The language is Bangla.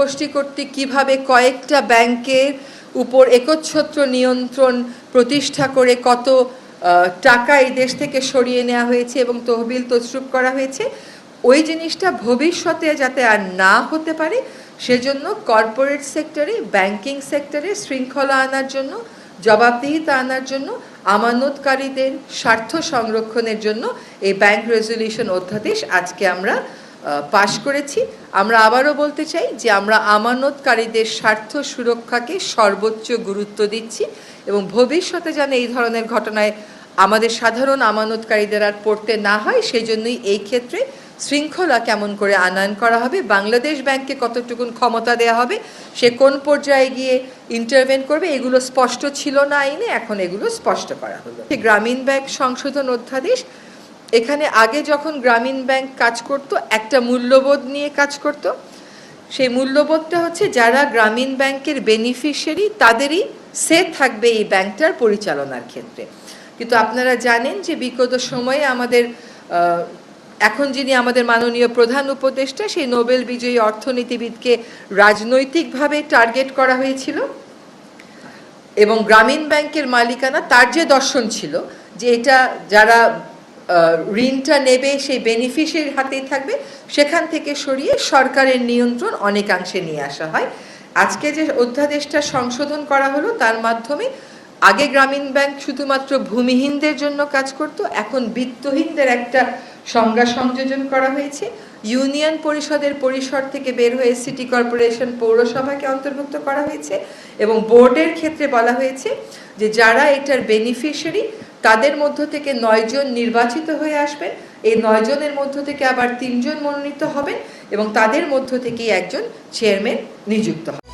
গোষ্ঠী কর্তৃক কীভাবে কয়েকটা ব্যাংকের উপর একচ্ছত্র নিয়ন্ত্রণ প্রতিষ্ঠা করে কত টাকা এই দেশ থেকে সরিয়ে নেওয়া হয়েছে এবং তহবিল তছরূপ করা হয়েছে, ওই জিনিসটা ভবিষ্যতে যাতে আর না হতে পারে সেজন্য কর্পোরেট সেক্টরে, ব্যাংকিং সেক্টরে শৃঙ্খলা আনার জন্য, জবাবদিহিতা আনার জন্য, আমানতকারীদের স্বার্থ সংরক্ষণের জন্য এই ব্যাংক রেজলিউশন অধ্যাদেশ আজকে আমরা পাশ করেছি। আমরা আবারও বলতে চাই যে আমরা আমানতকারীদের স্বার্থ সুরক্ষাকে সর্বোচ্চ গুরুত্ব দিচ্ছি এবং ভবিষ্যতে যেন এই ধরনের ঘটনায় আমাদের সাধারণ আমানতকারীদের আর পড়তে না হয় সেজন্যই এই ক্ষেত্রে শৃঙ্খলা কেমন করে আনয়ন করা হবে, বাংলাদেশ ব্যাংককে কতটুকুন ক্ষমতা দেওয়া হবে, সে কোন পর্যায়ে গিয়ে ইন্টারভেন করবে, এগুলো স্পষ্ট ছিল না আইনে, এখন এগুলো স্পষ্ট করা হলো। গ্রামীণ ব্যাংক সংশোধন অধ্যাদেশ, এখানে আগে যখন গ্রামীণ ব্যাংক কাজ করত একটা মূল্যবোধ নিয়ে কাজ করত। সেই মূল্যবোধটা হচ্ছে যারা গ্রামীণ ব্যাংকের বেনিফিশিয়ারি তাদেরই সে থাকবে এই ব্যাংকটার পরিচালনার ক্ষেত্রে। কিন্তু আপনারা জানেন যে বিগত সময়ে আমাদের এখন যিনি আমাদের মাননীয় প্রধান উপদেষ্টা, সেই নোবেল বিজয়ী অর্থনীতিবিদকে রাজনৈতিকভাবে টার্গেট করা হয়েছিল এবং গ্রামীণ ব্যাংকের মালিকানা তার যে দর্শন ছিল যে এটা যারা ঋণটা নেবে সেই বেনিফিশিয়ারির হাতেই থাকবে, সেখান থেকে সরিয়ে সরকারের নিয়ন্ত্রণ অনেকাংশে নিয়ে আসা হয়। আজকে যে অধ্যাদেশটা সংশোধন করা হলো তার মাধ্যমে আগে গ্রামীণ ব্যাংক শুধুমাত্র ভূমিহীনদের জন্য কাজ করত, এখন বিত্তহীনদের একটা সংজ্ঞা সংযোজন করা হয়েছে। ইউনিয়ন পরিষদের পরিসর থেকে বের হয়ে সিটি কর্পোরেশন, পৌরসভাকে অন্তর্ভুক্ত করা হয়েছে এবং বোর্ডের ক্ষেত্রে বলা হয়েছে যে যারা এটার বেনিফিশিয়ারি তাদের মধ্য থেকে 9 জন নির্বাচিত হয়ে আসবেন, এই 9 জনের মধ্য থেকে আবার 3 জন মনোনীত হবেন এবং তাদের মধ্য থেকেই একজন চেয়ারম্যান নিযুক্ত হবে।